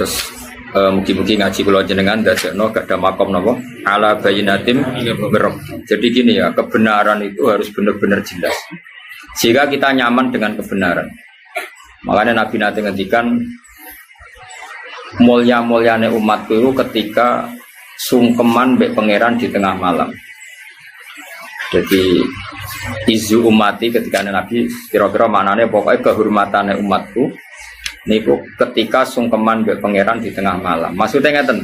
Terus mugi-mugi ngaji kula jenengan dadekno gak ada makom napa ala bayyinatim mirab. Jadi gini ya, kebenaran itu harus benar-benar jelas. Sehingga kita nyaman dengan kebenaran. Makanya Nabi nanti ngendikan mulia-muliane umatku itu ketika sungkeman mbek pangeran di tengah malam. Jadi izu umati ketika Nabi kira-kira maknanya pokoknya kehormatannya umatku niku ketika sungkeman mbek pangeran di tengah malam. Maksudnya ngeten.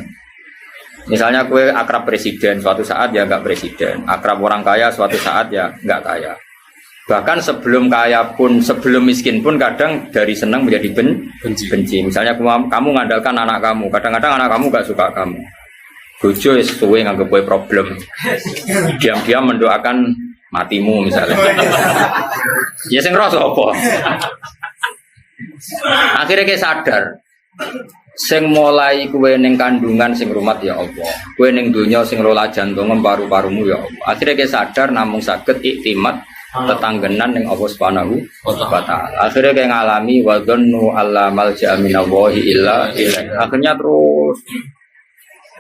Misalnya kue akrab presiden suatu saat ya enggak presiden, akrab orang kaya suatu saat ya enggak kaya. Bahkan sebelum kaya pun, sebelum miskin pun kadang dari senang menjadi benci. Misalnya kamu ngandalkan anak kamu, kadang-kadang anak kamu enggak suka kamu. Bojo wis suwe nganggep kowe problem. Diam-diam mendoakan matimu misalnya. Ya sing ngrasa apa? Akhirnya kayak sadar, sing mulai kue neng kandungan sing rumat ya Allah, kue neng dunia sing rola jantung paru-parumu ya Allah. Akhirnya kayak sadar namung saged iktimat tetanggenan neng Allah Subhanahu wa taala. Akhirnya kayak ngalami wa dhannu alla malja'a minallahi illa ilaihi. Akhirnya terus.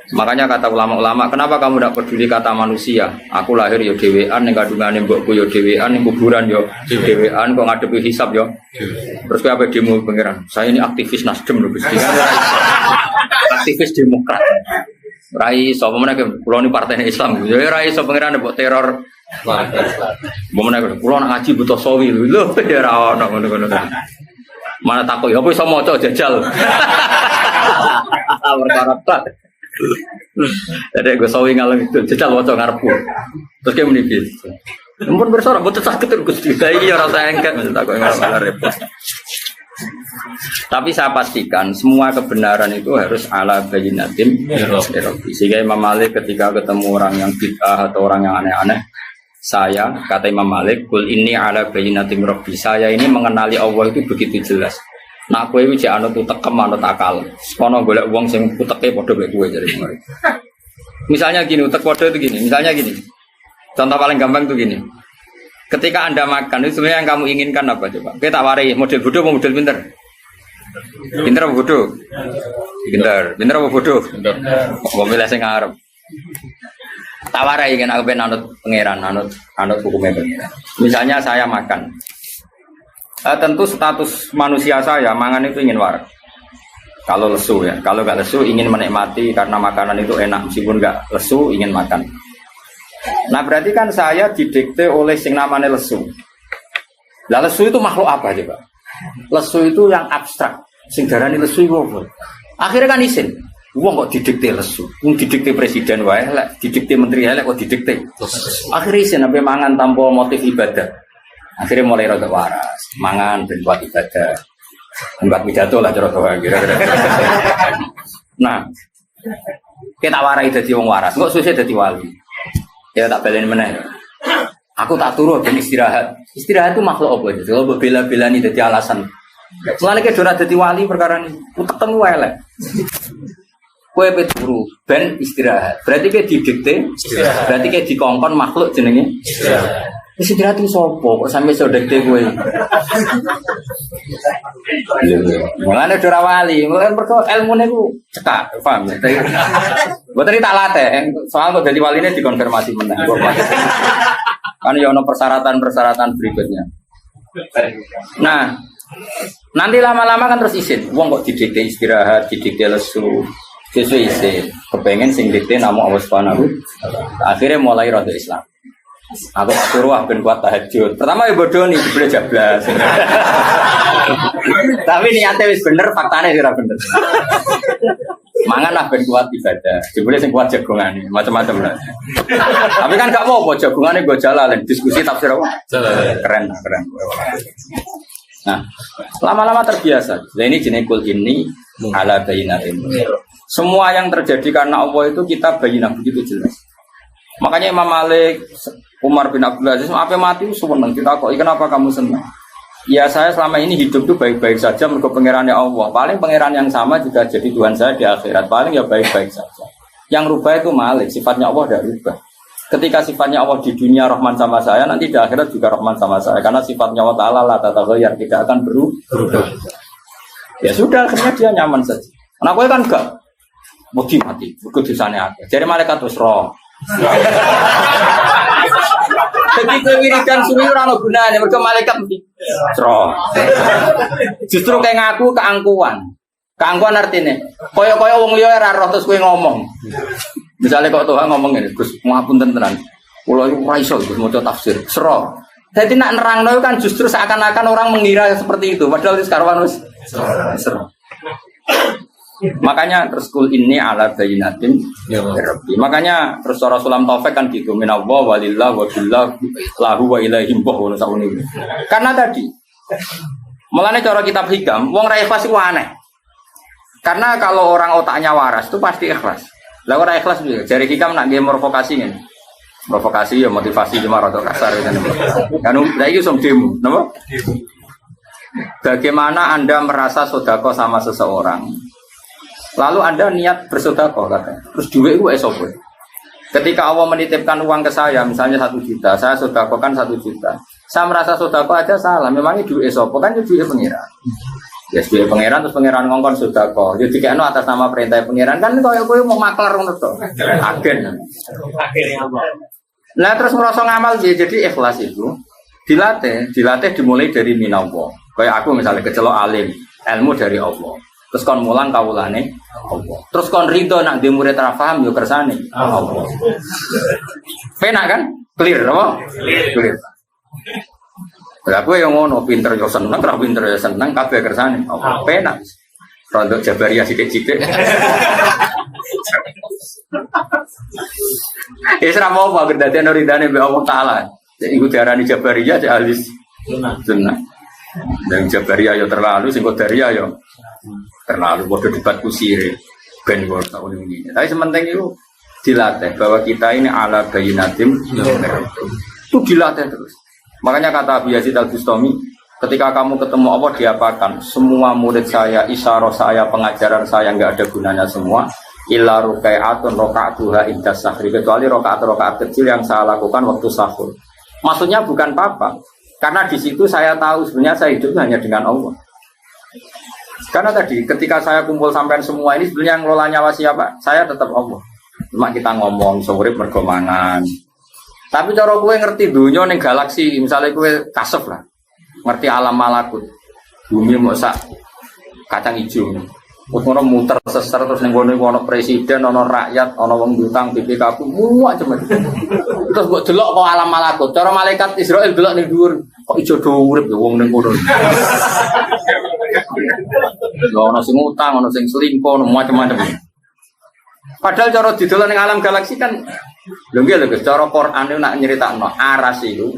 Makanya kata ulama-ulama, kenapa kamu tidak peduli kata manusia? Aku lahir yo dhewean, ning kandungane mbokku yo dhewean, ning kuburan yo dhewean, kok ngadepi hisab yo. Terus kowe apa demo pangeran? Saya ini aktivis Nasdem lho Gusti. Aktivis Demokrat. Rai sapa meneh kula ni partai Islam. Ya rai sapa pangeran mbok teror. Mbok meneh kula nak ngaji butuh sawi lho. Ya ora ono ngono-ngono. Mana takut, apa iso maca jajal. Perkara jadi gue sawi ngalami itu, jajal wajah ngarepku. Terus kayak menipis. Ampun bersorak, butuh sakit terus juga. Ini rasa engket, maksud aku nggak repot. Tapi saya pastikan semua kebenaran itu harus ala bayyinatin rabbi. Sehingga Imam Malik ketika ketemu orang yang bid'ah atau orang yang aneh-aneh, saya kata Imam Malik, kul ini ala bayyinatin rabbi. Saya ini mengenali Allah itu begitu jelas. Nah, kowe iki jek anut tekem anut akal. Kono golek wong sing uteke padha mek kowe jare kemarin. Misalnya gini, utek padha itu gini. Misalnya gini. Contoh paling gampang itu gini. Ketika Anda makan, itu sebenarnya yang kamu inginkan apa coba? Kita tak warai model bodoh atau model pinter? Pinter apa bodoh? Pinter. Pinter apa bodoh? Pinter. Mau milih sing ngarep. Tak warai kan aku pengen anut pangeran, anut hukumnya pangeran. Misalnya saya makan. Tentu status manusia saya mangan itu ingin waras. Kalau lesu ya, kalau nggak lesu ingin menikmati karena makanan itu enak meskipun nggak lesu ingin makan. Nah berarti kan saya didikte oleh sing namanya lesu. Lah lesu itu makhluk apa coba? Lesu itu yang abstrak. Sing darani lesu itu apa? Akhirnya kan isin. Wong kok didikte lesu, wong didikte presiden wae, lek didikte menteri wae kok didikte. Akhirnya isin sampai mangan tanpa motif ibadah. Akhirnya mulai rada waras, mangan ben buat ibadah. Buat pidato lah cara kira-kira. Nah, kita warai dadi wong waras, kok susah dadi wali. Ya tak baleni meneh. Aku tak turu ben istirahat. Istirahat itu makhluk apa itu? Kalau bela-belani dadi alasan. Mulane ke ora dadi wali perkara ini. Utek wae elek. Kowe turu ben istirahat. Berarti ke didikte, berarti ke dikongkon makhluk jenenge istirahat. Istirahat itu sopo, kok sampai sodek-dek gue. Mulanya dora wali, mulanya ilmunya itu cekak, paham ya? Gue tadi tak latih, soal kok jadi walinya dikonfirmasi benar. Kan ya ada persyaratan-persyaratan berikutnya. Nah, nanti lama-lama kan terus isin. Wong kok didikte istirahat, didikte lesu, sesuai isin. Kepengen sing dikte nama Allah Subhanahu. Akhirnya mulai rada Islam. Aku suruh ben kuat tahajud. Pertama ya bodoh nih, boleh jablas. Tapi niatnya wis bener, faktanya ora bener. Mangan lah ben kuat ibadah. Jebule sing kuat jagongan macam-macam lah. Tapi kan gak mau jagongane go jalan diskusi tafsir apa? Keren. Nah, lama-lama terbiasa. Nah ini jenis kul ini ala bayyinatin. Semua yang terjadi karena Allah itu kita bayyinah begitu jelas. Makanya Imam Malik, Umar bin Abdul Aziz, apa mati senang kita kok? Kenapa kamu senang? Ya saya selama ini hidup tuh baik-baik saja menurut pangerannya Allah. Paling pangeran yang sama juga jadi Tuhan saya di akhirat. Paling ya baik-baik saja. Yang rubah itu Malik, sifatnya Allah tidak rubah. Ketika sifatnya Allah di dunia Rahman sama saya, nanti di akhirat juga Rahman sama saya. Karena sifatnya Allah Ta'ala la tataghayyar, tidak akan berubah. Ya sudah, akhirnya dia nyaman saja. Nah kowe kan gak mati, mergo dosane akeh. Jare malaikat wis roh. Jadi kowe wiridan suwi ora ono gunane, mergo malaikat mesti roh. Justru kayak ngaku keangkuhan. Keangkuhan artinya kaya wong liya ora roh terus kowe ngomong. Misalnya kok Tuhan ngomong ngene, Gus, ngapunten tenan. Kula iku ora iso Gus maca tafsir. Sero. Jadi nak nerangno kan justru seakan-akan orang mengira seperti itu, padahal wis karwan wis sero. Makanya terus kul ini ala bayinatin Rabbi. Makanya terus Rasulullah Taufik kan gitu minallah walillah wa billah lahu wa ilaihim wa sauni. Karena tadi mulane cara kitab hikam wong ra ikhlas iku aneh. Karena kalau orang otaknya waras itu pasti ikhlas. Lah ora ikhlas piye? Jare hikam nak nggih provokasi ngene. Provokasi ya motivasi cuma rada kasar kan. Kan lha iki som demo, napa? Bagaimana Anda merasa sedekah sama seseorang? Lalu Anda niat bersedekah katanya. Terus duit itu apa? Ketika Allah menitipkan uang ke saya, misalnya 1 juta, saya sedekahkan 1 juta. Saya merasa sedekah aja salah. Memangnya duit apa? Kan duit pengiran. Ya duit pengiran terus pengiran ngongkon sedekah. Ya dikekno atas nama perintah pengiran kan koyo kowe mau maklar ngono to. Agen. Nah terus merasa ngamal jadi ikhlas itu dilatih dimulai dari minallah. Kayak aku misalnya kecelok alim, ilmu dari Allah. Terus kon mulang kawulane Allah. Terus kon ridho nak di murid ra paham yo kersane Allah. Penak kan? Clear apa? Clear. Lah kowe yo ngono pinter yo seneng, ra pinter yo seneng kabeh kersane Allah. Penak. Rondo Jabariyah sithik-sithik. Isra mau apa kedadian ridane mbek Allah taala. Jadi iku diarani Jabariyah cek alis sunnah. Dan Jabariyah yo terlalu sing Qadariyah yo terlalu bodoh debat kusire ben kok tahun ini. Tapi sementing itu dilatih bahwa kita ini ala bayinatim itu dilatih terus. Makanya kata Abu Yazid Al-Bustami, ketika kamu ketemu Allah diapakan? Semua murid saya, isyarah saya, pengajaran saya nggak ada gunanya semua. Illa rukai'atun rakaatuha inda sahri, kecuali rakaat-rakaat kecil yang saya lakukan waktu sahur. Maksudnya bukan apa-apa, karena di situ saya tahu sebenarnya saya hidup hanya dengan Allah. Karena tadi ketika saya kumpul sampean semua ini sebenarnya yang ngelola nyawa siapa? Saya tetap Allah. Cuma kita ngomong sorip mergo mangan. Tapi cara kowe ngerti dunia ning galaksi, misalnya kowe kasep lah. Ngerti alam malakut. Bumi mau sak kacang hijau. Orang muter seser terus ning kono ono presiden, ono rakyat, ono wong utang BPKB, muak cuma. Terus mbok delok kok alam malakut. Cara malaikat Israel delok ning dhuwur, kok ijo do urip ya wong ning kono. Ono sing utang, ono sing selingkuh, ono macam-macam. Padahal cara didelok ning alam galaksi kan lho nggih lho Gus, cara Quran itu nak nyeritakno aras itu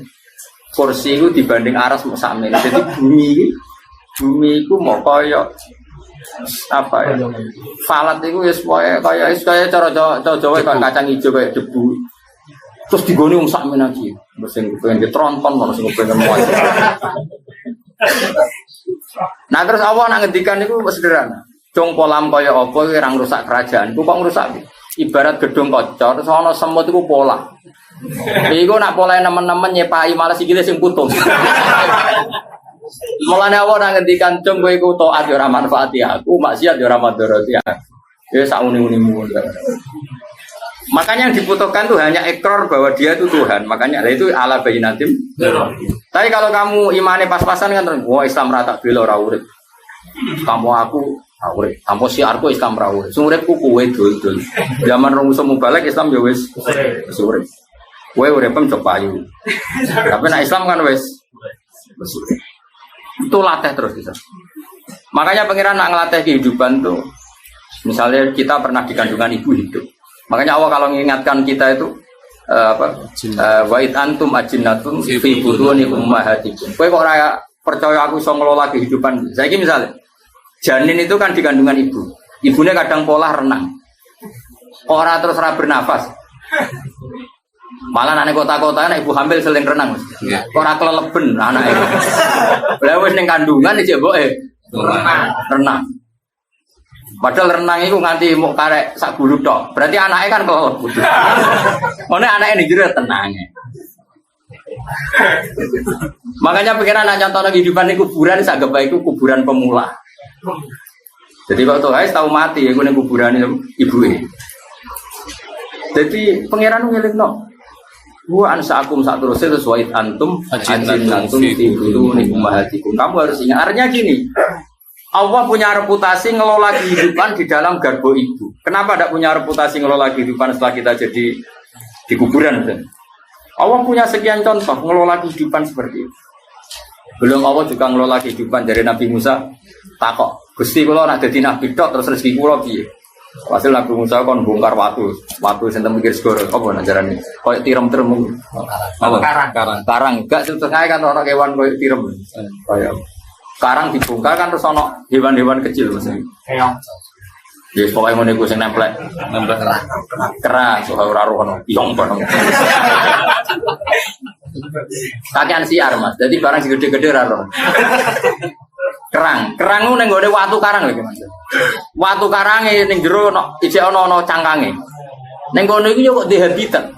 kursi itu dibanding aras mau sakmene. Jadi bumi itu mau kaya apa ya? Falat itu wis kaya cara Jawa kaya kacang hijau kaya debu. Terus digone wong sakmene iki. Sing pengen ditronton ono sing pengen mau. Nah terus Allah nak ngendikan itu sederhana. Cung polam kaya apa iki ora ngrusak kerajaan. Ku kok ngrusak? Ibarat gedung kocor terus ana semut iku pola. Iku nak polahe nemen-nemen nyepai malah sikile sing putus. Mulane Allah nak ngendikan cung kowe iku taat yo ora manfaati aku, maksiat yo ora madharati aku. Ya sak uni-unimu. Makanya yang dibutuhkan tuh hanya ikrar bahwa dia itu Tuhan. Makanya itu ala bayinatim. Tapi kalau kamu imane pas-pasan kan wah Islam rata bela ora urip. Kamu aku urip. Tanpa siarku Islam ra urip. Sing uripku kowe dul-dul. Zaman rong musuh mubalek Islam ya wis urip. Kowe uripem cok payu. Tapi nek Islam kan wis urip. Itu latih terus kita. Makanya pengiran nak ngelatih kehidupan tuh. Misalnya kita pernah di kandungan ibu hidup. Makanya Allah kalau mengingatkan kita itu wa id antum ajinnatun fi butuni ummahatikum. Kowe kok ora percaya aku iso ngelola kehidupan. Saiki misalnya janin itu kan di kandungan ibu. Ibunya kadang pola renang. Ora terus ora bernafas. Malah anak kota-kota anak ibu hamil sering renang. Ora keleleben anake. Lah wis ning kandungan iki mboke renang. Padahal renang itu nganti mau karek sak gulu tok. Berarti anaknya kan kelelep. Mana anaknya ning jero tenange. Makanya pikiran anak contoh kehidupan di kuburan sagep bae iku kuburan pemula. Jadi kok tuh tahu mati ya gue neng kuburan ibu ini. Jadi pangeran ngelingno. Gua ansaakum saat terus itu suait antum ajin antum itu nih ummahatikum. Kamu harus ingat. Artinya gini, Allah punya reputasi ngelola kehidupan di dalam garbo ibu. Kenapa tidak punya reputasi ngelola kehidupan setelah kita jadi di kuburan? Allah punya sekian contoh ngelola kehidupan seperti itu. Belum Allah juga ngelola kehidupan dari Nabi Musa. Takok, Gusti kula nak dadi nabi tok terus rezeki kula piye? Hasil Nabi Musa kon bongkar watu sing mikir segoro apa nak jarane? Koyo tirem-tirem. Karang. Gak setengah kan orang kewan koyo tirem. Koyo karang dibongkar kan terus ana hewan-hewan kecil mesti. Keong. Ya pokoke ngene iku sing nemplek kerang so ora rono piong bareng. Kakean siar Mas. Jadi barang sing gede-gede ora rono. Kerang ku ning gone watu karang lho Mas. Watu karange ning jero ijek ana cangkange. Ning kono iku yo kok di habitat.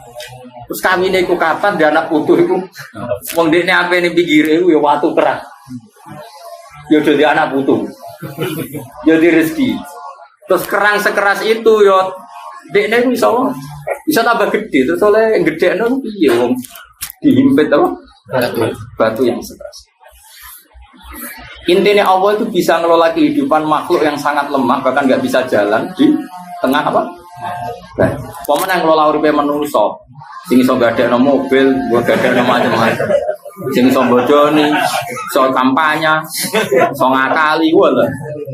Terus kamine iku kapan dia anak putu iku. Wong dekne ampe ning pinggire iku yo watu kerang. Yo dadi anak putu. Yo di rezeki. Terus kerang sekeras itu yo dekne iku bisa tambah gede terus oleh gedekno piye wong dihimpit apa? Batu yang sekeras. Intinya Allah itu bisa ngelola kehidupan makhluk yang sangat lemah bahkan nggak bisa jalan di tengah apa? Paman yang ngelola uripe manungsa, sing iso gadekno mobil, gua gadekno macam-macam. Sing iso bodoni, iso kampanye, iso ngakali gua lho.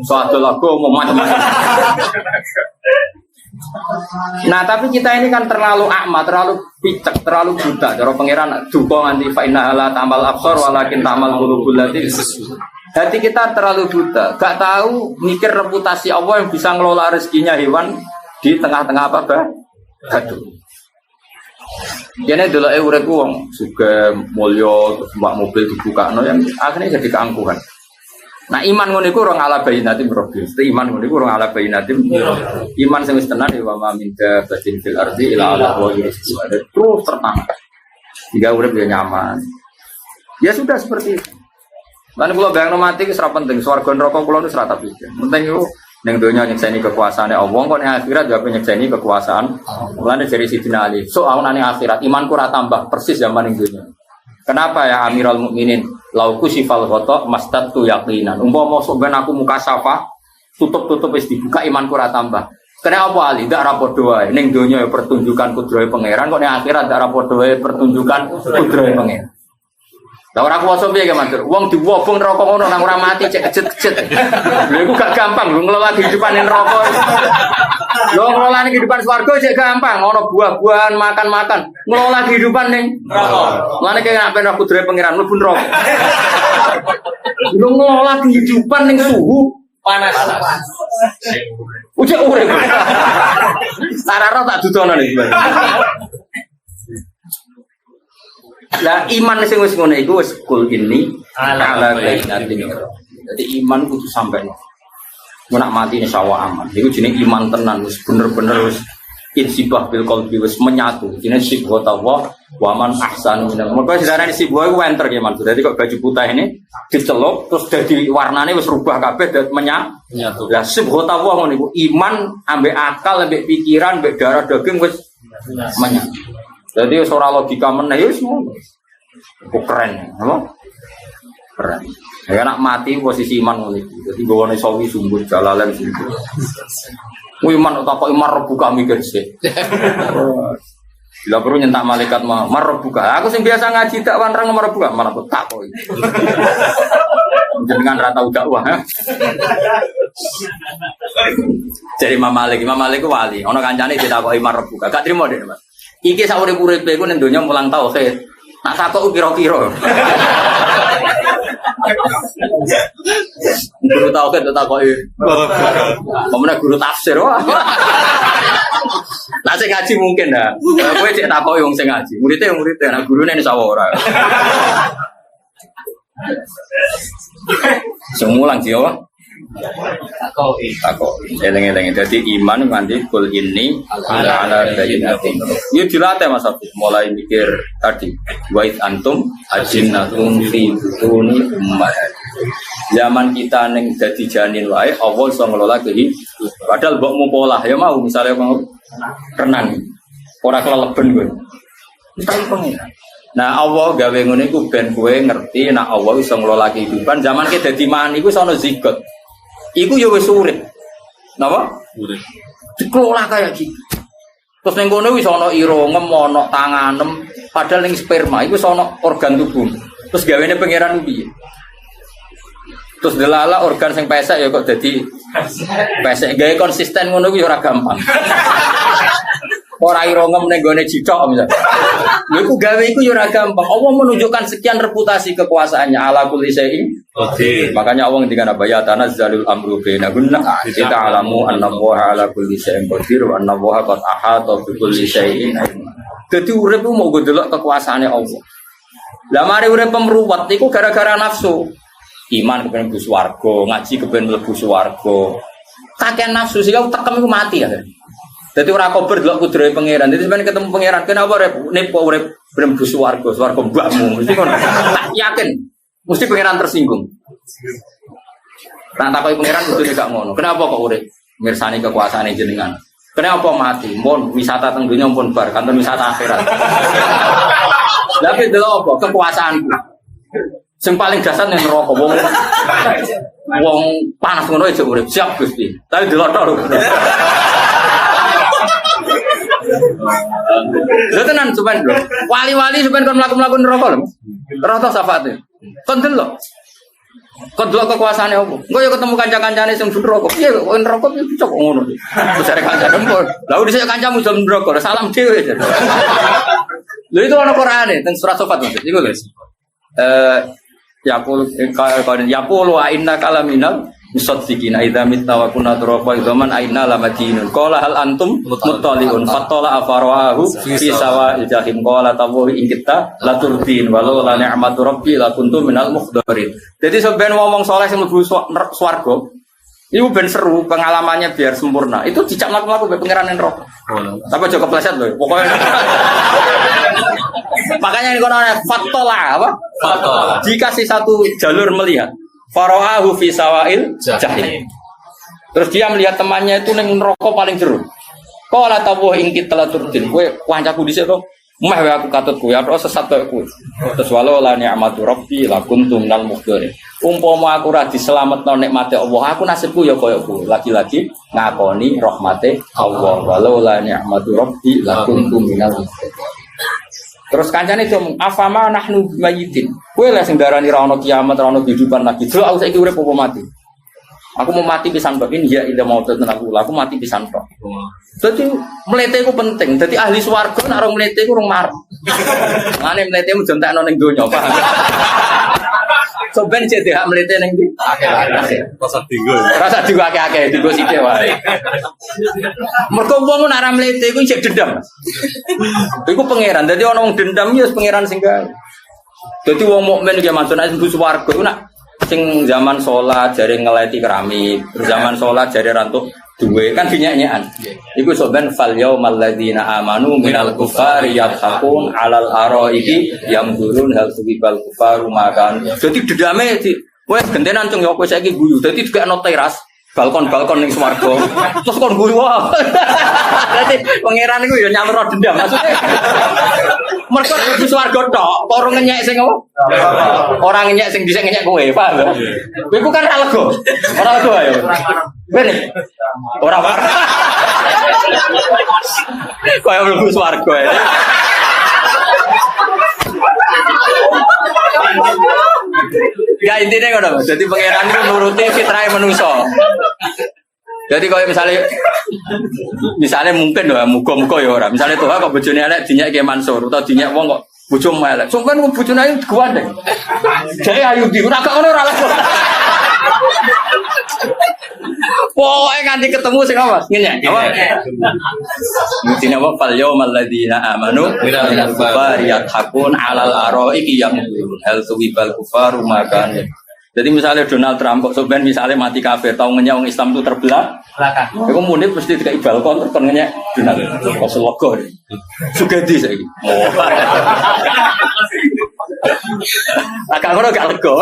Iso adol agama macam-macam. Nah, tapi kita ini kan terlalu akma, terlalu picek, terlalu buta. Cara pangeran duka nganti fa inna la ta'mal absar walakin ta'mal qulubul lati. Hati kita terlalu buta, gak tahu mikir reputasi Allah yang bisa ngelola rezekinya hewan di tengah-tengah apa batu. Jadi dulu urip wong juga mulya mbak mobil dibukakno yang akhirnya jadi keangkuhan. Nah iman ngono iku ora ala bayinatim rabbi. Iman ngono iku ora ala bayinatim. Iman sing wis tenan ya wa min dabatin fil ardi ila ala wa yusbih. Terus tertang. Jika urip ya nyaman. Ya sudah seperti itu. Lan kula bayangno mati wis ora penting, swarga neraka kula wis ora tak pikir. Penting iku ning donya nyekseni kekuasaane Allah, kok ning akhirat ya nyekseni kekuasaan. Mulane dari Sidina Ali, sok ana ning akhirat imanku ora tambah persis zaman ning donya. Kenapa ya Amirul Mukminin? Lauku sifal ghata mastatu yaqinan. Umpama sok ben aku muka safa, tutup-tutup wis dibuka imanku ora tambah. Kenapa apa Ali? Ndak ra padha wae. Ning donya ya pertunjukan kudrahe pangeran, kok ning akhirat ndak ra padha wae pertunjukan kudrahe pangeran. Lah ora kuwasa piye ge Mansur? Wong diwobong neraka ngono nang ora mati cek kejet-kejet. Lha iku gak gampang lho ngelola kehidupan ning neraka. Lho ngelola kehidupan swarga cek gampang, ono buah-buahan, makan-makan. Ngelola kehidupan ning neraka. Lane kaya nek ben kudrahe pangeran mlebu neraka. Lho ngelola kehidupan ning suhu panas. Ujek urip. Sarara tak dudono iki. Lah iman sing wis ngono iku wis kul ini ala bainatin. Jadi iman kudu sampai nak mati insyaallah aman. Iku jenenge iman tenan wis bener-bener wis insibah bil qalbi wis menyatu. Jenenge sibghat Allah wa man ahsanu minal. Mergo sejarane sibghat iku enter ya Man. Dadi kok baju putih ini dicelup terus dadi warnane wis rubah kabeh dadi menyatu. Lah sibghat Allah ngono iku iman ambek akal ambek pikiran ambek darah daging wis menyatu. Jadi ora logika meneh wis ngono. Kok keren, apa? Keren. Ya nak mati posisi iman ngono iki. Dadi gowone sawi sumber jalalan situ. Ku iman utawa iman rebuka mikir sik. Bila perlu nyentak malaikat marbuka. Aku sing biasa ngaji tak wanrang marbuka, malah tak kok. Jenengan ra tau dakwah. Jadi Imam Malik ku wali. Ana kancane ditakoki marbuka. Gak trimo deh, Mas. Iki sak urip-uripe iku ning donya mulang tauhid. Nak takok kira-kira. Guru tauhid takoki. Pemene guru tafsir wah. Lah sing ngaji mungkin dah. Kowe cek takoki wong sing ngaji. Murid nek gurune insya Allah ora. Semulang sih apa? Takoki. Eleng-eleng. Jadi iman nganti kul ini ala bayyinatin. Yo dilatih Mas Abi. Mulai mikir tadi. Wa antum ajinnatun fi butuni ummahatikum. Zaman kita neng dadi janin wae Allah iso ngelola kehidupan. Padahal mbokmu pola ya mau misalnya mau renang. Ora keleleben kowe. Mesti pengen. Nah Allah gawe ngono iku ben kowe ngerti nek Allah iso ngelola kehidupan. Zaman ki dadi mani iku sono zigot. Iku ya wis urip. Napa? Urip. Dikelola kayak gitu. Terus ning kono wis ana irungem, ana tanganem, padahal ning sperma iku wis ana organ tubuh. Terus gawene pangeran piye? Terus delala organ sing pesek ya kok dadi pesek. Gawe konsisten ngono kuwi ora gampang. Ora irungem ning gone cicok misalnya. Lha iku gawe iku ya ora gampang. Allah menunjukkan sekian reputasi kekuasaannya ala kulli syai'in. Makanya Allah ngendikan apa ya tanazzalul amru bainahunna kita alamu annallaha ala kulli syai'in qadir wa annallaha qad ahata bi kulli syai'in. Dadi urip ku mau delok kekuasaane Allah. Lah mari urip pemruwet iku gara-gara nafsu. Iman kepen mlebu swarga, ngaji kepen mlebu swarga. Kakek nafsu sing tekem iku mati ya. Dadi ora kober delok kudrohe pangeran. Dadi sampeyan ketemu pangeran kenapa rep nipo urip ben mlebu swarga, swarga mbakmu. Mesti ngono. Tak yakin mesti pangeran tersinggung. Tak takoki pangeran kudune gak ngono. Kenapa kok urip mirsani kekuasaane jenengan? Kenapa mati? Mun wisata teng donya pun bar, kanton wisata akhirat. Lah piye delok apa kekuasaanku? Sing paling dasar ning neraka wong panas ngono aja urip siap Gusti. Tapi delok tok lho. Lha tenan sampean lho. Wali-wali sampean kon mlaku-mlaku neraka lho. Neraka syafaate. Kon delok. Kon delok kekuasaane opo? Engko yo ketemu kanca-kancane sing neraka. Piye kok neraka piye cocok ngono. Terus arek kancane pun. Lah dhisik kancamu jam neraka, salam dhewe. Lha itu ana Qur'ane teng surat Safat iku lho. Yaqulu wa inna kalaminal musaddiqin idza mitna wa kunna turaban zaman aina lamadinun qala hal antum muttaliun fatala afarahu fi sawa'il jahim qala tawu in kita laturdin walau la ni'matu rabbi la kuntum minal mukhdarin. Jadi sampeyan ngomong saleh sing mlebu swarga itu ben seru pengalamannya biar sempurna. Itu cicak mlaku-mlaku be pangeran neraka. Tapi aja kepleset lho. Pokoknya makanya ini kono fatola apa? Fatola. Dikasih satu jalur melihat. Farahu fi sawa'il jahim. Terus dia melihat temannya itu ning neraka paling jero. Qala tawu ing kita turdin. Kowe kancaku dhisik to. Meh wae aku katut kowe, ora sesat kowe. Terus walau la ni'matu rabbi la kuntum minal mukhdarin. Umpama aku ora diselametno nikmate Allah, aku nasibku ya kaya kowe. Lagi-lagi ngakoni rahmate Allah. Walau la ni'matu rabbi la kuntum minal mukhdarin. Terus kancane ngomong, afama nahnu mayitin. Kowe lah sing darani ra ono kiamat, ra ono kehidupan lagi. Delok aku saiki urip apa mati. Aku mau mati pisan tok ini ya ida mau tenan aku mati pisan tok. Dadi mlete iku penting. Dadi ahli swarga nek ora mlete iku urung marep. Ngene mlete mu jam takno ning donya, paham. Soben cek hak mlete ning ndi? Akeh. Rasa digo akeh-akeh, digo sithik wae. Mergo wong nek ora mlete iku cek dendam. Iku pangeran. Dadi ana wong dendam ya pangeran sing gawe. Dadi wong mukmin iki maksudnya mlebu swarga iku nak sing zaman sholat jari ngeleti keramik, zaman sholat jari rantuk duwe kan dinyanyian. Iku soben fal yaumal ladzina amanu minal kufari yadhakun alal araiki yamdurun hal subibal kufaru makan. Jadi dedame di wes gentenan cung yo kowe saiki guyu. Dadi digekno teras, balkon-balkon ning swarga. Terus kon guyu wae. Dadi pangeran iku yo nyamro dendam maksudnya. Mergo di swarga tok, ora ngenyek sing apa? Ora ngenyek sing dhisik ngenyek kowe, paham? Kowe iku kan ora lega. Ora lega ayo. Bene. Ora war. Kaya mlebu swarga ya. Ya intine ngono. Dadi pangeran iku nuruti fitrahe manusa. Jadi kalau misalnya mungkin lah, muka-muka ya orang. Misalnya Tuhan kok bojone elek dinyak ke Mansur atau dinyak wong kok bojo elek. Sampeyan kok bojone ayu digandeng. Jare ayu di ora kok ngono ora lah. Pokoke nganti ketemu sing apa? Ngenyek. Apa? Mutine apa fal yaumal ladzina amanu minal kufari yadhakun 'alal araiki yamdurun hal tuwibal kufaru makan. Jadi misalnya Donald Trump kok sebenarnya misalnya mati kafir tahu ngenyek orang Islam itu terbelah aku munib mesti tidak balkon terus ngenyek Donald kok selogo sugadi saiki agak ngono gak lega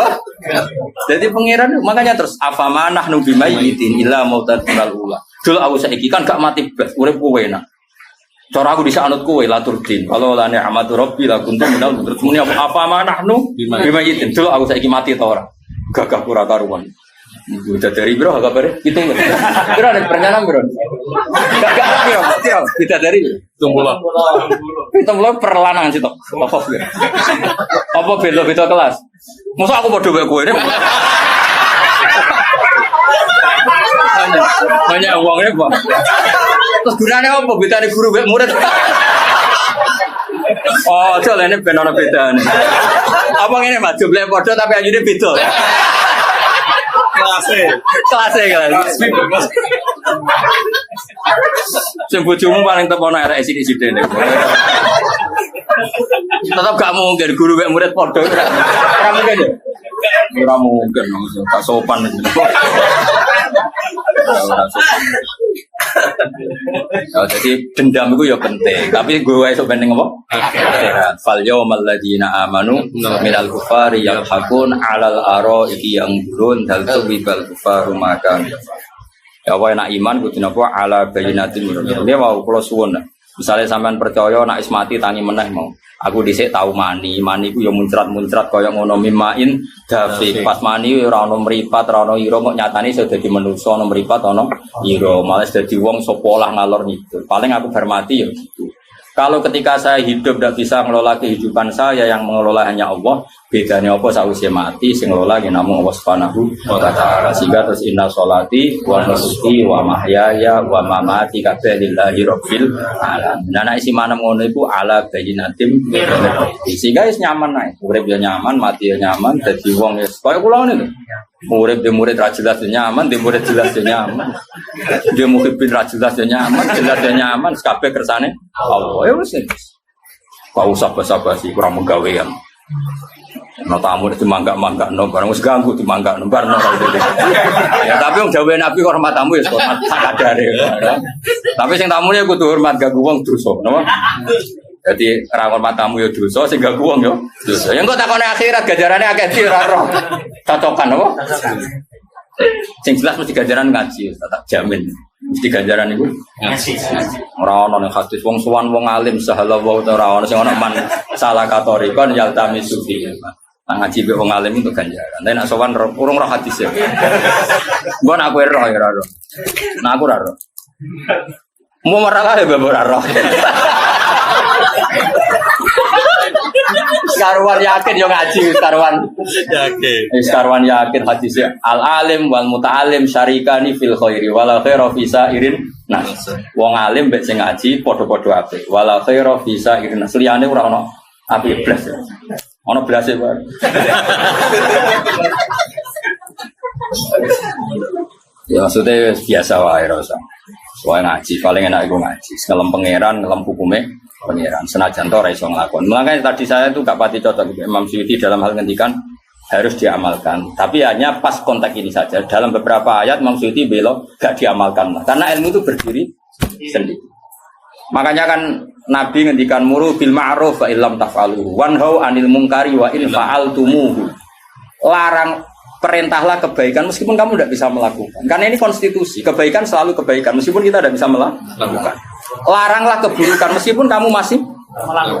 Jadi pangeran makanya terus afamanah nubi mayyitin illa mautan ula. Dulu aku saiki kan gak mati blas, urip kowe enak. Cara aku bisa anut kowe laturdin. Kalau la ni'matu rabbi la kuntum minal terus muni apa manahnu bima yitin. Dulu aku saiki mati ta ora. Gagah pura karuan. Udah dari bro agak bare kita. Bro ada perencanaan bro. Gagah bro. Kita dari 70. Kita mulai perlanangan situ. Apa beda-beda kelas. Masa aku bodoh kayak kowe ini. Banyak uangnya Pak. Terus gunanya apa? Beda nih guru murid. Oh, soalnya ini benar beda nih. Apa ini Mas? Jumlahnya bodoh tapi ajunya beda. Kelasnya kan. Sembujumu paling tepono RS ini sini. Tetap gak mungkin guru murid bodoh. Orang mungkin ya. Orang mungkin, tak sopan. Jadi dendam itu ya penting. Tapi gue esok penting apa? Fal yawmal ladzina amanu minal kufari yalhaqun 'alal araiki yanzurun hal tuwibal kufaru makan. Ya wae nak iman kudu napa ala bayyinatin. Dia mau kula suwun. Misalnya sampean percaya nak ismati tangi meneh mau. Aku dhisik tau mani ku ya muncrat-muncrat kaya ngono mimain dafik. Pas mani ora ono mripat, ora ono ira kok nyatane iso dadi manusa ono mripat ono ira. Malah dadi wong sapa lah ngalor ngidul. Paling aku hormati ya gitu. Kalau ketika saya hidup tidak bisa mengelola kehidupan saya, yang mengelola hanya Allah, bedanya apa sausé mati sing ngelola ki namung Allah Subhanahu wa taala. Sehingga terus inna sholati wa nusuki wa mahyaya wa mamati kabeh lillahi rabbil alamin. Nah nek isi manem ngono iku ala bayyinatim. Sehingga wis nyaman ae. Urip ya nyaman, mati ya nyaman, dadi wong wis kaya kula ngene lho. Murid de murid ra jelas nyaman, de murid jelas nyaman. Dia muhibin ra jelas nyaman, jelas nyaman, kabeh kersane Allah. Ya wis. Kok usah basa-basi kurang menggawean. Ana tamu dimangga-mangga no barang wis ganggu dimangga no barno. Ya tapi wong dawuhe Nabi kok hormat tamu ya hormat sakadare. Tapi sing tamune kudu hormat ganggu wong dosa, napa? Jadi ra hormat tamu ya dosa, sing ganggu wong ya dosa. Ya engko takone akhirat gajarane akeh di ora roh. Cocokan apa? Sing jelas mesti gajaran ngaji, tak jamin. Mesti gajaran iku ngaji. Ora ono ning hadis wong suwan wong alim sahala wa ora ono sing ono man salah katori kon yaltami sufi. Nang ngaji be wong alim itu ganjaran. Nek nak sowan urung roh hadis ya. Mbok nak kowe roh ya ora roh. Nah aku ora roh. Mau marah ya bae ora roh. Karuan yakin yo ngaji karuan yakin. Karuan yakin hadisnya al alim wal muta'alim syarikani fil khairi wala khairu fi sa'irin nas. Wong alim mbek sing ngaji padha-padha apik. Wala khairu fi sa'irin nas. Liyane ora ono apik blas. Ono blase wae. Ya maksudnya biasa wae rasa. Soal ngaji paling enak iku ngaji. Ngelem pangeran, ngelem hukume pangeran. Senajan to ora iso nglakon. Makanya tadi saya tuh gak pati cocok Imam Suyuti dalam hal ngendikan harus diamalkan. Tapi hanya pas konteks ini saja. Dalam beberapa ayat Imam Suyuti belok gak diamalkan. Karena ilmu itu berdiri sendiri. Makanya kan Nabi ngendikan muru bil ma'ruf wa illam taf'aluhu wanhau 'anil munkari wa in fa'altumuhu. Larang perintahlah kebaikan meskipun kamu tidak bisa melakukan. Karena ini konstitusi. Kebaikan selalu kebaikan meskipun kita tidak bisa melakukan. Laranglah keburukan meskipun kamu masih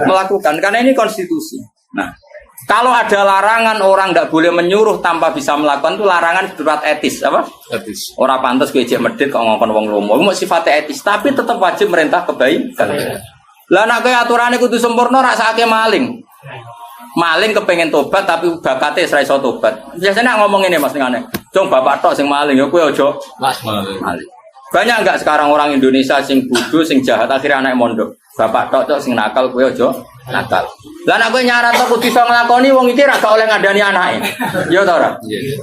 melakukan. Karena ini konstitusi. Nah, kalau ada larangan orang tidak boleh menyuruh tanpa bisa melakukan itu larangan bersifat etis, apa? Etis. Orang pantas gue ijek medit kok ngomong wong lomo. Mau sifatnya etis, tapi tetap wajib merintah kebaikan. Lah nek aturannya kudu sempurna rasake maling. Maling kepengen tobat tapi bakate ora iso tobat. Biasanya ngomong ini Mas ngene. Jong bapak tok sing maling ya kowe aja maling. Banyak enggak sekarang orang Indonesia sing bodoh sing jahat akhirnya anak mondok. Bapak tok sing nakal kowe aja nakal. Lah nek kowe nyarat tok kudu iso nglakoni wong iki ra gak oleh ngandani anake. Ya ta ora? Iya.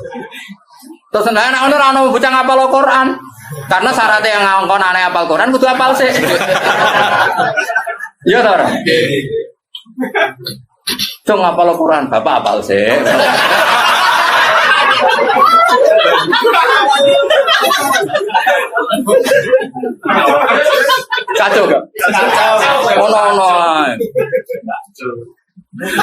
Terus nek anak ora ono bocah ngapal Al-Qur'an. Karena syaratnya yang ngongkon anake hafal Qur'an kudu hafal sik. Ya ta ora? Cung hafal Al-Qur'an, bapak hafal sih. Kacau gak? Ono.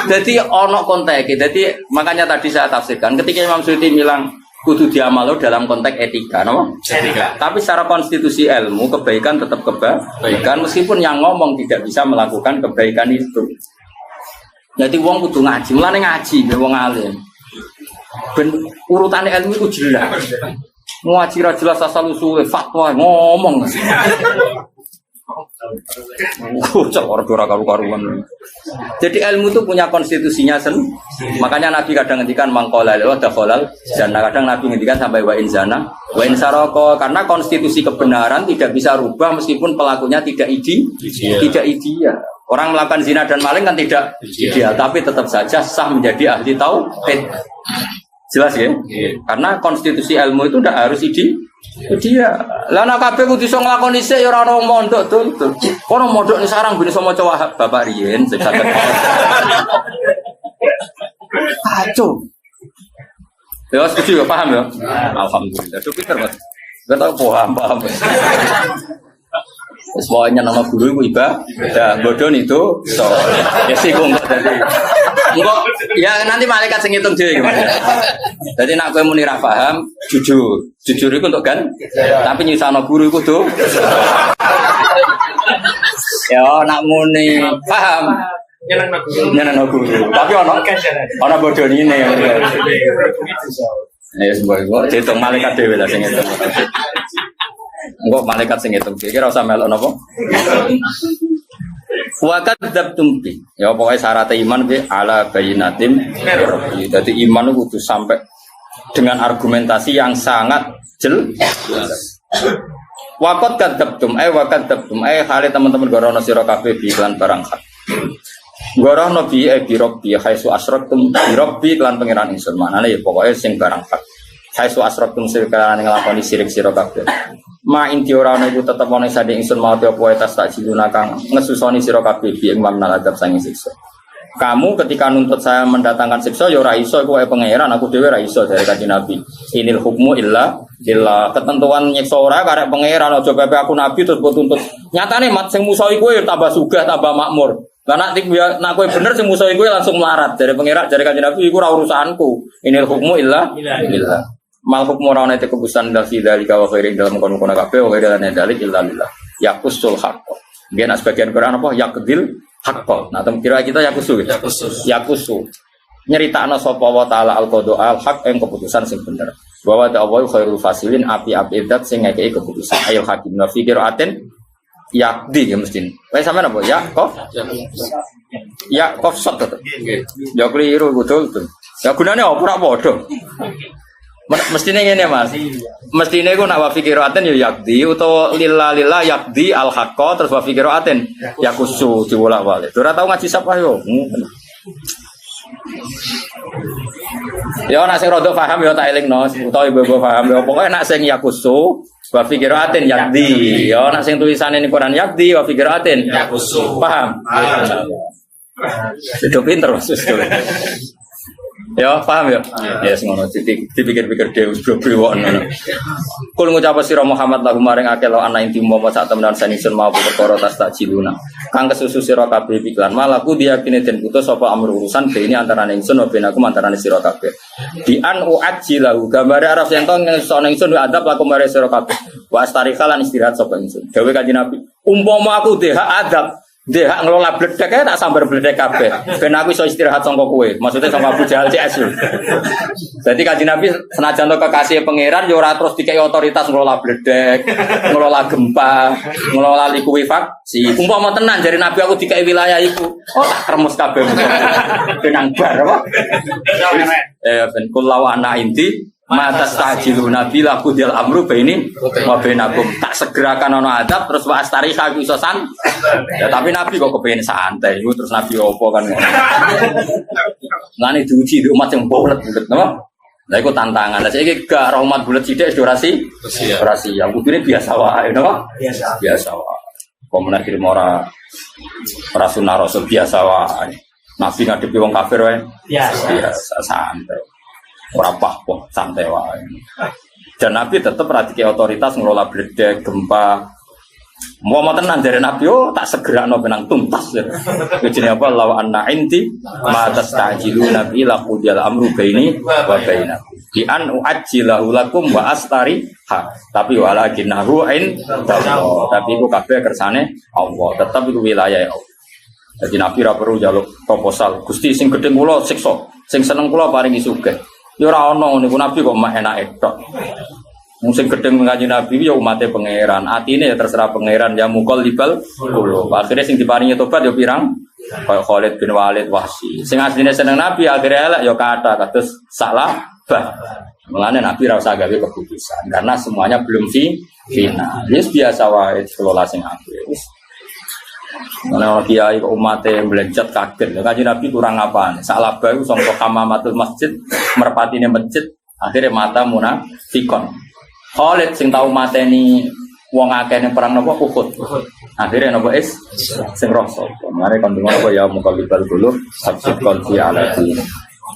Jadi ono konteks. Jadi makanya tadi saya tafsirkan ketika Imam Suyuti bilang kudu diamalo dalam konteks etika, no? Etika. Tapi secara konstitusi ilmu kebaikan tetap kebaikan meskipun yang ngomong tidak bisa melakukan kebaikan itu. Jadi wong kudu ngaji, mulane ngaji be wong alim. Ben urutane ilmu iku jelas. Ngaji ra jelas asal usule fatwa ngomong. Cok ora karu-karuan. Jadi ilmu itu punya konstitusinya makanya Nabi kadang ngendikan mangqala la dakhalal jannah, kadang Nabi ngendikan sampai wa inzana wa insaraka, karena konstitusi kebenaran tidak bisa rubah meskipun pelakunya tidak ideal. Orang melakukan zina dan maling kan tidak ideal, tapi tetap saja sah menjadi ahli tauhid. Jelas ya? Karena konstitusi ilmu itu tidak harus ideal. Lah nek kabeh kudu iso nglakoni sik ya ora ono mondok tuntut. Kono mondok ning sarang ben iso maca Wahab Bapak riyen sing saged. Kacau. Ya setuju ya, paham ya? Alhamdulillah. Itu pinter, Mas. Enggak tahu paham. Semuanya nama guru itu ibadah, bodoh itu so ya sih gue enggak ya nanti malaikat sing ngitung dhewe gimana. Jadi nak kowe muni ra paham, jujur itu untuk kan, tapi nyusahno guru itu tuh ya nak muni paham nyenengno guru, tapi ono bodoh ini ya semua dihitung malaikat dhewe lah sing ngitung. Enggak malaikat sing ngitung. Kira usah melok napa? Wa kadzabtum bi. Ya pokoke syarat iman bi ala bayyinatin. Jadi iman itu kudu sampai dengan argumentasi yang sangat jelas. Wa kadzabtum hale teman-teman gorono sira kabeh bi iklan barang hak. Gorono bi bi rabbi khaisu asyraktum bi rabbi iklan pangeran ingsun. Manane ya pokoke sing barang hak. Khaisu asyraktum sekalian nglakoni syirik sira kabeh. Ma inti ora ana iku tetep ana sadhe ingsun mau apa wae tas tak jiluna kang ngesusoni sira kabeh bi ing mamnal adab sange siksa. Kamu ketika nuntut saya mendatangkan siksa ya ora iso iku wae pangeran, aku dhewe ora iso dari kanjeng Nabi. Inil hukmu illa ketentuan nyiksa ora karek pangeran, aja pepe aku nabi terus mbok tuntut. Nyatane mat sing musuhi kowe tambah sugih tambah makmur. Lah nek kowe bener sing musuhi kowe langsung melarat dari pangeran dari kanjeng Nabi iku ora urusanku. Inil hukmu illa mal hukmu ora ana keputusan dari dalika wa khairin dalam kono-kono kabeh wa khairin dalik illa billah yaqusul haqq. Nggih nek sebagian Quran apa yaqdil haqq. Nah kira kita yaqusu yaqusu nyeritakno sapa wa taala al-qada al-haq ing keputusan sing bener. Bahwa ta'awul khairul fasilin api-api dat sing ngekeki keputusan ayul hakim wa fi qiraatin yaqdi ya mesti. Wes sampean apa ya kok? Ya kok sot to. Ya keliru betul. Ya gunane apa ora padha. Mestine ngene Mas. Mestine ku nak wa fikiraten ya yakdi utawa lillah yakdi al haqqa terus wa fikiraten yakusu diwolak-walik. Ora tau ngaji sapa yo. Ya nak sing rada paham ya tak elingno utawa ibu-ibu paham ya pokoke nak sing yakusu wa fikiraten yakdi. Ya nak sing tulisane ning Quran yakdi wa fikiraten yakusu. Paham? Itu pinter Mas. Ya paham ya? Ya ngono dipikir-pikir dhewe bro-bro ngono. Kul ngucap sira Muhammad lagu maring akeh la ana inti umpama sak temenan saningsun mau perkara tas tak jiluna. Kang kesusu sira kabeh iklan malaku diyakine den putus sapa amr urusan bene antarané ingsun wa ben aku antarané sira kabeh. Di an uajjilahu gambare arep yen to ngesone ingsun adab laku mare sira kabeh. Wa astarikalan istirahat sapa ingsun. Dewe Kanjeng Nabi, umpama aku deh adab hak ngelola bledek tak sambar bledek kabeh. Ben aku iso istirahat sangka kowe. Maksudnya sama Abu Jahal CS. Jadi Kanjeng Nabi senajan to kekasih pangeran ya ora terus dikai otoritas ngelola bledek, ngelola gempa, ngelola likuifaksi. Umpama tenan jare Nabi aku dikai wilayah iku. Oh tak kremes kabeh. Benang bar apa? Ben kulaw ana inti mata stajilu nabi laku dial amru baini wa bainakum tak segerakan ono adab terus wa astari aku iso san. Ya tapi nabi kok kepengin santai iku terus nabi opo kan. Ngene diuji di umat yang bulet-bulet napa? Lah iku tantangan. Lah saiki gak rahmat bulet sithik durasi. Durasi yang kudune biasa wae napa? Biasa wae. Komentar kirim ora sunah rasul biasa wae. Nabi ngadepi wong kafir wae. Biasa santai. Ora apa-apa, santai wae. Dan Nabi tetap perhatikan otoritas ngelola bledek, gempa, Mau tenan dari Nabi tak segera no benang tuntas. Jadi apa lawa anna inti ma tastajiluna bi la qudiyal amru baini wa bainakum. Bi an uajjilahu lakum wa astari ha. Tapi walakinahu tapi iku kabeh kersane Allah. Tetap iku wilayah Allah. Jadi Nabi ra perlu njaluk proposal. Gusti sing gedhe kula siksa, sing seneng kula paringi sugih. Ya ora ono niku Nabi kok mak enake tok. Sing gedeng ngaji Nabi ya umatnya pangeran. Atine ya terserah pangeran ya mukol libal kulo. Akhirnya sing diparingi tobat ya pirang kaya Khalid bin Walid Wahsy. Sing asline seneng Nabi akhirnya elek ya kata kados salah bah. Mulane Nabi ra usah gawe keputusan karena semuanya belum final. Wis biasa wae kelola sing apik. Wis ana kiai umatnya melencet kaget. Ngaji Nabi kurang apaan? Salah bae sangka kamamatul masjid merpatine masjid akhirnya mata munafikon. Khalid sing tau mateni wong akeh ning perang napa Uhud. Akhire napa sing rasa. Mare kon dengar apa ya mukalibal dulu sabsit konfi alati.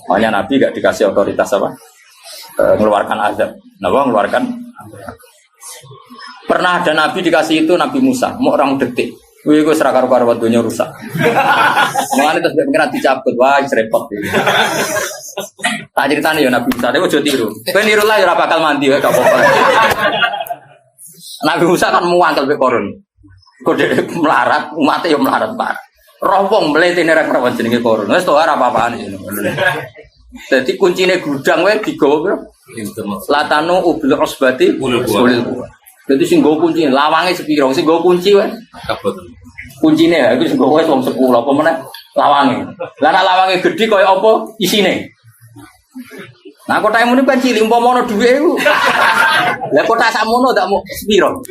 Makanya Nabi gak dikasih otoritas apa? Mengeluarkan azab. Napa mengeluarkan? Pernah ada Nabi dikasih itu Nabi Musa, mau orang detik. Wih, gue serakar karo dunia rusak. Mulane terus pengen dicabut, wah repot. Tak ceritane ya Nabi Musa, dia tiru. Kowe niru lah ya ora bakal mandi gak apa-apa. Nabi Musa kan muangkel be korun. Kode melarat, umatnya ya melarat parah. Roh wong mletene ra karo jenenge korun. Wis to ora apa-apaan iki. Dadi kuncine gudang wae digawa piro? Latanu ubil usbati ulil. Dadi sing nggo kunci lawange sepiro? Sing nggo kunci wae. Kuncine ya iku sing nggo wis wong 10 apa meneh lawange. Lah nek lawange gedhi kaya apa isine? Nah kotak muni kan cilik umpama ana dhuwit iku. Lah kotak sakmono ndak mau sepiro.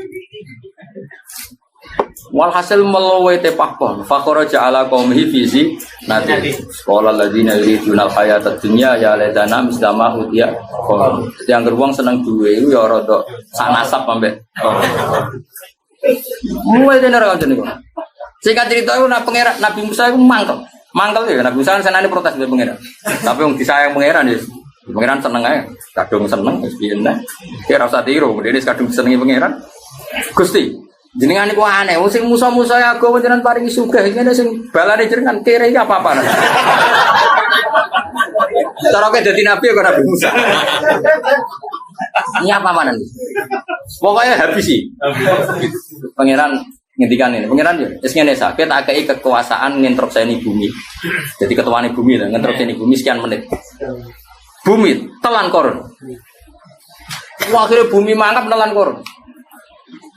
Walhasil melowe tepakon fakhoraja ala qaumihi fizi nanti qala alladziina yuriduna al-hayata ad-dunya ya laitana mislama utiya qom. Yang geruang seneng duwe iku ya rada sak nasab ambek. Mulai dene ora ngono niku. Singkat cerita iku pangeran Nabi Musa iku mangkel. Mangkel ya Nabi Musa senane protes mbek pangeran. Tapi wong disayang pangeran ya. Pangeran seneng ae. Kadung seneng wis piye nek. Ora usah tiru, dene kadung senengi pangeran. Gusti jenengan niku aneh, wong sing musa-musa agama jenengan paringi sugih, ngene sing balane jenengan kere iki apa-apa. Cara kowe dadi nabi kok Nabi Musa. Ini apa manan? Pokoknya habis sih. Pangeran ngendikan ini, pangeran yo wis ngene sak, tak akei kekuasaan nginstrukseni bumi. Jadi ketuane bumi lho, nginstrukseni bumi sekian menit. Bumi telan koron. Akhirnya bumi mangap telan koron.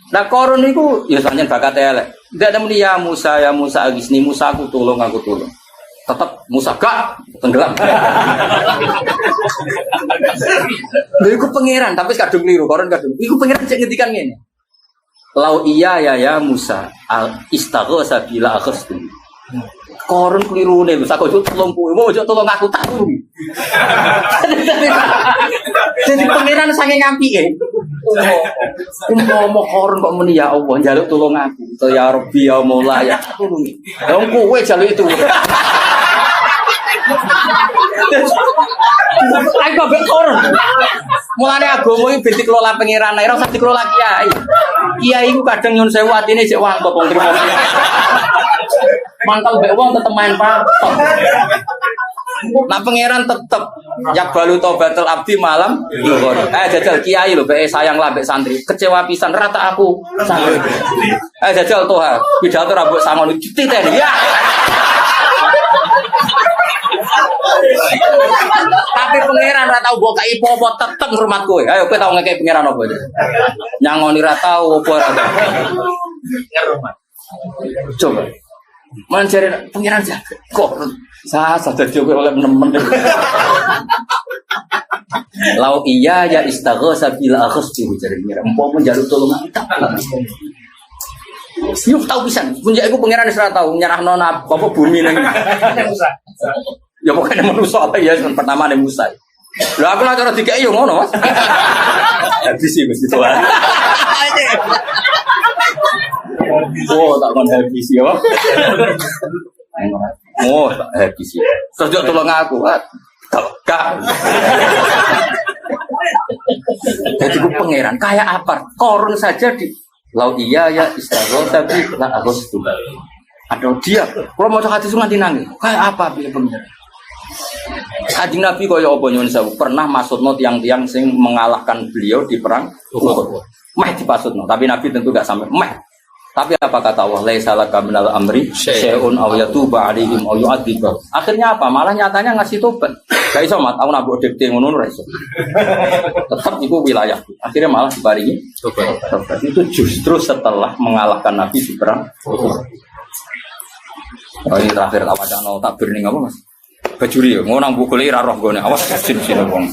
Nah korun itu ya soalnya bakat elek. Tidak ada muni ya Musa agisni Musa aku tolong. Tetap Musa gak tenggelam. Lha iku pangeran tapi kadung keliru korun kadung. Iku pangeran cek ngendikan ngene. Lau iya ya Musa al istaghatsa bila akhstu. Korun kelirune Musa kok tolong kowe mau ojo tolong aku tak. Jadi pangeran saking ngampike. Umpama korun kok muni ya Allah njaluk tolong aku. To ya Rabbi ya Maula ya tulungi. Wong kowe njaluk itu. Aku ambek korun. Mulane agama iki ben dikelola pangeran ora usah dikelola kiai. Kiai iku kadang nyun sewu atine cek wangkot wong trimo. Mangkal mbek wong tetep main patok. Nah pangeran tetep yak balu tobatul abdi malam zuhur. Jajal kiai lho mbek sayang lah mbek santri. Kecewa pisan rata aku santri. Jajal toha pidato ra mbok sangon dititen ya. Tapi pangeran ra tau mbok kai apa tetep ngurmat kowe. Ayo kowe tau ngekek pangeran apa? Nyangoni ra tau apa ra tau. Ngurmat. Coba. Mencari pangeran jaga. Kok saya sadar juga oleh teman-teman. Lau iya ya istaghatsa bila akhstu cari pangeran. Empok pun jaluk tolong kita. Yuk tahu pisan. Punya aku pangeran wis ora tau nyerahno apa bumi nang. Ya pokoknya manusia ya pertama ning Musa. Lah aku lah cara dikeki yo ngono, Mas. Habis sih mesti tuan. Oh, tak mau habis ya. Oh, tak habis ya. Terus tolong aku, Kak. Jadi gue pangeran kayak apa? Korun saja Lau iya ya istighfar tapi lah aku setuju. Ada dia, kalau mau hati sungai nangis, kayak apa pilih pengira? Kanjeng Nabi kaya apa nyuwun sewu pernah maksudno tiang-tiang sing mengalahkan beliau di perang Uhud. Meh dipasutno, tapi Nabi tentu gak sampai meh. Tapi apa kata Allah? Laisa laka minal amri syai'un aw yatuba 'alaihim aw yu'adzibah. Akhirnya apa? Malah nyatanya ngasih tobat. Gak iso mat, aku nabok dikte ngono ora iso. Tetap itu wilayah. Akhirnya malah diparingi tobat. Itu justru setelah mengalahkan Nabi di perang Uhud. Oh, ini terakhir tak wacana takbir ning apa Mas? Bajuri ya, ngono nang bukule ra roh gone. Awas sini wong.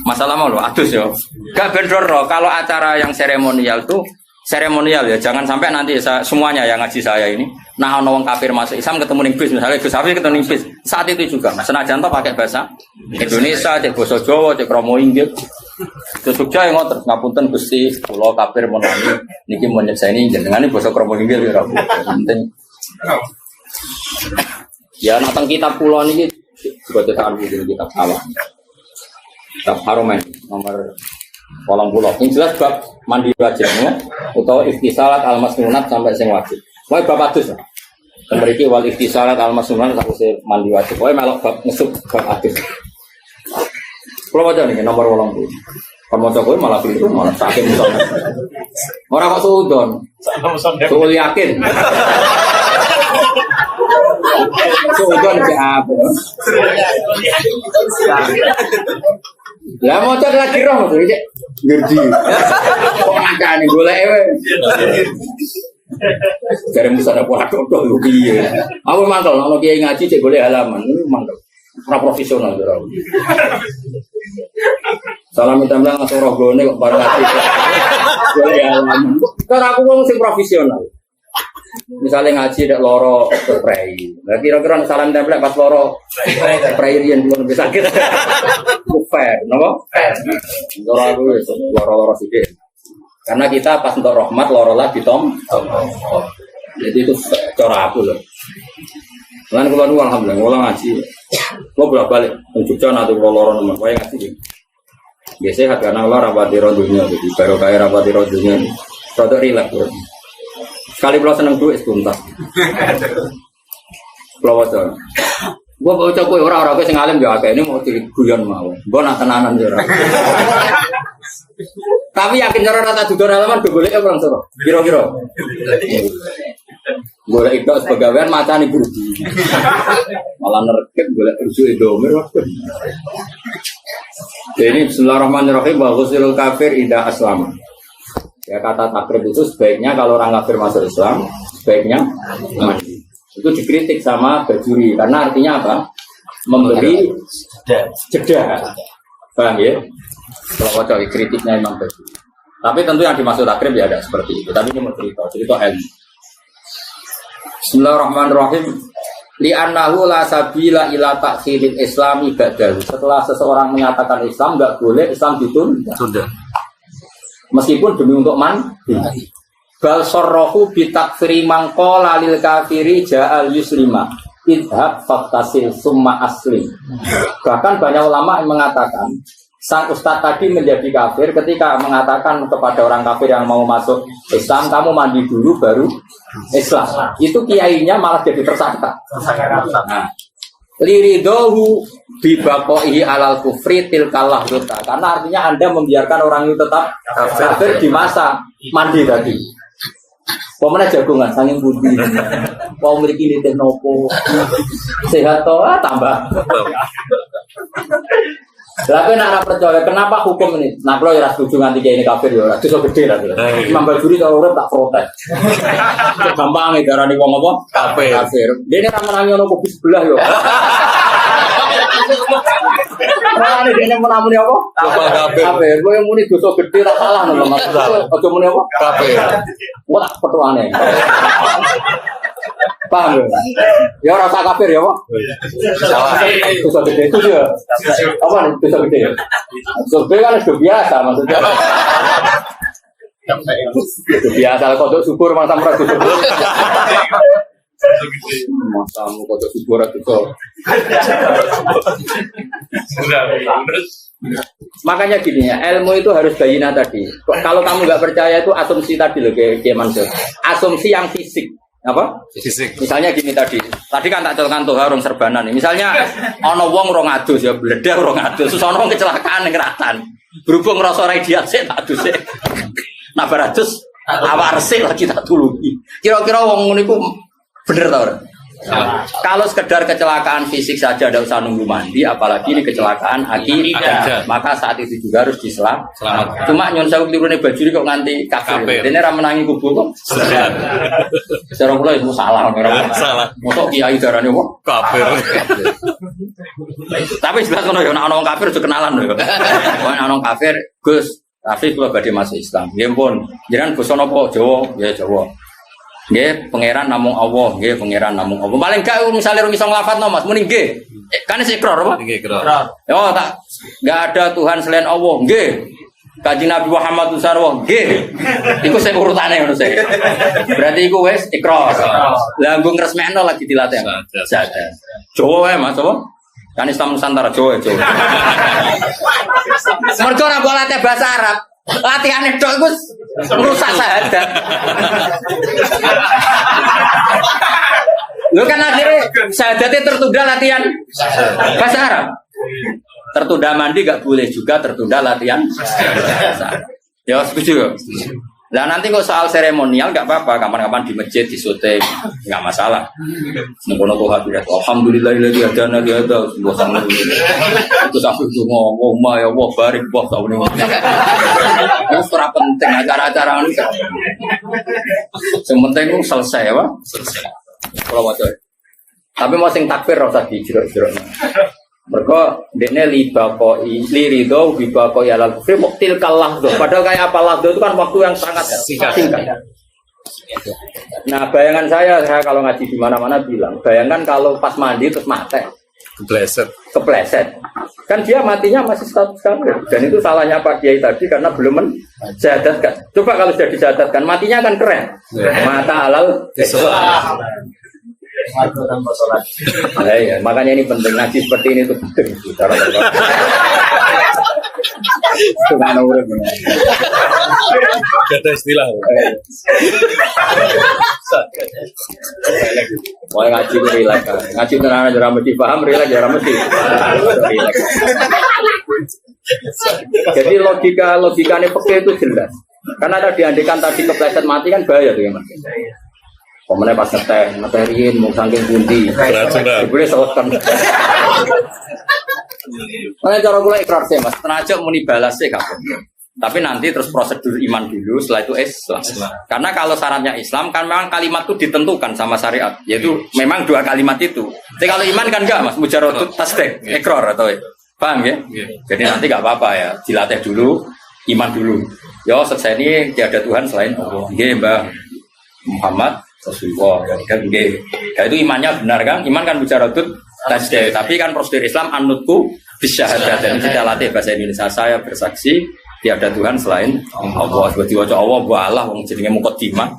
Masalah mau lho adus ya. Gak bendor roh kalau acara yang seremonial tuh seremonial ya, jangan sampai nanti semuanya yang ngaji saya ini nah ono wong kafir masuk Islam ketemu ning bis misalnya Gus Hafiz ketemu ning bis saat itu juga Mas senajan to pakai bahasa Indonesia cek basa Jawa cek Romo Inggil terus Jogja yang ngoten ngapunten Gusti kula kafir menani niki menyekseni jenengan iki basa Romo Inggil ya penting ya nang kitab kula niki juga cetakan kitab awal kitab Haromen nomor 80. Yang jelas bab mandi wajib ya, atau iftisalat al-masnunat sampai sing wajib. Wae bab adus. Mriki wal iftisalat al-masnunat sampai mandi wajib. Wae melok bab ngesuk bab adus. Kalau waca niki nomor 80. Kamu coba malah itu malah sakit muson. Ora kok suudon. Suul yakin. Suudon ke apa? Lah moco lagi roh to iki. Ngerti. Kok ngakane golek wae. Jare musa ada pola tok lho piye. Aku mangkel ono kiai ngaji cek golek halaman, mangkel. Ora profesional ora. Salam tambah ngasih roh gone kok bareng ngaji. Golek halaman. Cara aku wong sing profesional. Misalnya ngaji dek loro prei. Lah kira-kira salam tempel pas loro prei riyen dulu lebih sakit. Fair, napa? Fair. Loro aku wis loro-loro sithik. Karena kita pas untuk rahmat loro lagi tom. Jadi itu cara aku loh. Lan kula nu alhamdulillah kula ngaji. Kula bolak-balik Jogja nanti kula loro nomor wae ngaji. Ya sehat karena Allah rapati rodunya jadi baru kaya rapati rodunya. Rodok rileks. Sekali kalau seneng duit tuntas. Kalau wajar, gua baca kue orang-orang kue sing alim ya ini mau jadi guyon mau. Gua nak tenanan jera. Tapi yakin cara rata juga halaman boleh ya orang soro. Kira-kira. Boleh itu sepegawaian macan ibu. Malah nerket boleh usul domir. Jadi Bismillahirrahmanirrahim. Bagusil kafir indah aslam. Ya kata takrib itu sebaiknya kalau orang kafir masuk Islam sebaiknya mandi. Itu dikritik sama Bajuri karena artinya apa? Memberi jeda. Paham ya? Kalau wajah kritiknya Imam Bajuri. Tapi tentu yang dimaksud takrib ya ada seperti itu. Tapi ini mau cerita ilmu. Bismillahirrahmanirrahim. Li'annahu la sabila ila takhiril islami ba'dahu. Setelah seseorang menyatakan Islam enggak boleh Islam ditunda. Meskipun demi untuk mandi. Bal sorrohu bitakfiri mangkola lil kafiri ja'al yuslima idhab faktasil summa aslim. Bahkan banyak ulama yang mengatakan sang ustadz tadi menjadi kafir ketika mengatakan kepada orang kafir yang mau masuk Islam, kamu mandi dulu baru Islam. Itu kiainya malah jadi tersangka. Nah, liridohu bibaqohi alal kufri tilkalah dota. Karena artinya Anda membiarkan orang itu tetap kafir di masa mandi tadi. Pemana jagungan sanging budi. Mau memiliki niten nopo. Sehat toh tambah. Tapi nak percaya kenapa hukum ini? Nah kalau ya setuju nganti kayak ini kafir ya, itu so gede lah. Imam Bajuri kalau orang tak protes. Gampang nih darah nih wong apa? Kafir. Dia ini ramen orang kopi sebelah yo. Nah ini dia menamuni apa? Kafir. Gue yang muni dosa gede tak salah nih mas. Ojo muni apa? Kafir. Gue tak petuane. Paham ya? Ya rasa kafir ya, Pak? Salah. Dosa gede itu dia. Apa nih dosa gede ya? Dosa gede kan sudah biasa maksudnya. Itu biasa kalau syukur masa merah syukur. Masa mau kodok syukur itu. Terus Makanya gini ya, ilmu itu harus bayina tadi. Kalau kamu nggak percaya itu asumsi tadi loh, kayak Mansur. Asumsi yang fisik, apa? Fisik. Misalnya gini tadi kan tak celkan tuh harung serbanan nih. Misalnya ono wong rong adus ya bledak rong adus, terus ono wong kecelakaan ning ratan. Berhubung ngrasa radiasi tak adus. Nah beratus awak resik lagi tak tulungi. Kira-kira wong ngono iku bener ta ora? Kalau sekedar kecelakaan fisik saja tidak usah nunggu mandi, apalagi ini kecelakaan akidah, maka saat itu juga harus diselamatkan. Cuma nyon sewu tirune baju kok nganti kafir. Dene ra menangi kubur kok. Secara kula itu salah. Salah. Mosok kiai darane wong Kafir. Tapi jelas ngono ya ana wong kafir aja kenalan lho. Ana wong kafir, Gus, tapi kula badhe masuk Islam. Nggih pun, jenengan basa napa? Jawa, ya Jawa. Nggih, pangeran namung Allah, nggih pangeran namung Allah. Paling gak misalnya rung iso nglafadzno Mas, muni nggih. Kan sik ikrar apa? Nggih, ikrar. Oh, tak enggak ada Tuhan selain Allah, nggih. Kanjeng Nabi Muhammad sallallahu nggih. Iku sing urutane ngono sik. Berarti iku wis ikrar. Lah nggo ngresmekno lagi dilatih. Saja. Jawa wae Mas, apa? Kan Islam Nusantara Jawa. Mergo ora mbok latih bahasa Arab. Latihane tok iku rusak syahadat. Lu kan akhirnya syahadatnya tertunda latihan bahasa Arab. Tertunda mandi gak boleh juga tertunda latihan bahasa Arab. Ya setuju. Lah nanti kok soal seremonial gak apa-apa, kapan-kapan di masjid, di syuting, gak masalah. Mengkono Tuhan bilang, alhamdulillahilladzi hadana li hadza wa sanna. Itu sampai itu ngomong, ya Allah barik bos tahun ini. Itu ora penting acara-acara ini. Yang penting itu selesai apa? Selesai. Kalau wae. Tapi mau sing takbir ora usah dijero-jero. Mereka dekne liridho bibako yalal kufri muktil kalah tuh. Padahal kayak apa lahdo itu kan waktu yang sangat singkat. Nah bayangan saya kalau ngaji di mana-mana bilang, bayangkan kalau pas mandi terus mati, kepleset, kan dia matinya masih status kafir. Dan itu salahnya Pak Kiai tadi karena belum menjadatkan. Coba kalau sudah dijadatkan, matinya kan keren. Mata halal. Ya, makanya ini penting ngaji seperti ini tuh penting. Kata istilah. Mau ngaji itu relax kan. Ngaji tenang aja mesti paham, relax ya mesti. Jadi logikanya pakai itu jelas. Karena ada diandikan tadi kepleset mati kan bahaya tuh ya Mas. Pemenang pas ngeteh mau saking bunti. Boleh soalkan. Mana cara gue ikrar sih Mas. Tenaga muni balas sih kapan. Tapi nanti terus prosedur iman dulu, setelah itu Islam. Karena kalau syaratnya Islam kan memang kalimat itu ditentukan sama syariat, yaitu memang dua kalimat itu. Tapi kalau iman kan enggak Mas, mujaradut tasdik, ikrar atau paham ya? Jadi nanti enggak apa-apa ya, dilatih dulu, iman dulu. Yo selesai ini tiada Tuhan selain Allah. Nggih Mbah Muhammad Rasulullah kan nggih. Ya itu imannya benar kan? Iman kan mujaradut tasdik, tapi kan prosedur Islam anutku bisyahadat. Dan kita latih bahasa Indonesia, saya bersaksi tiada Tuhan selain Allah. Buat diwaca Allah, buat Allah, wong jenenge mukadimah.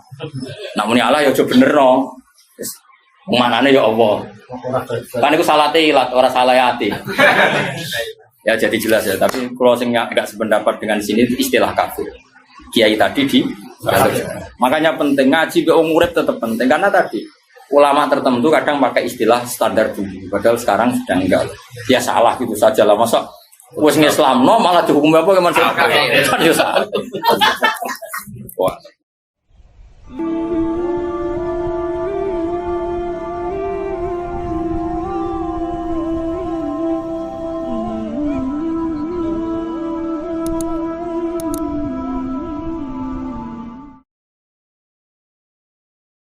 Namun Allah ya coba bener no. Manane ya Allah. Kan itu salah ilat, orang salah hati. Ya jadi jelas ya. Tapi kalau saya nggak sependapat dengan sini istilah kafir. Kiai tadi di. Makanya penting ngaji ke urip tetap penting karena tadi ulama tertentu kadang pakai istilah standar dulu. Padahal sekarang sudah enggak. Ya salah gitu saja lah masa. Wes Islam no malah dihukum apa gimana sih? Kan ya salah.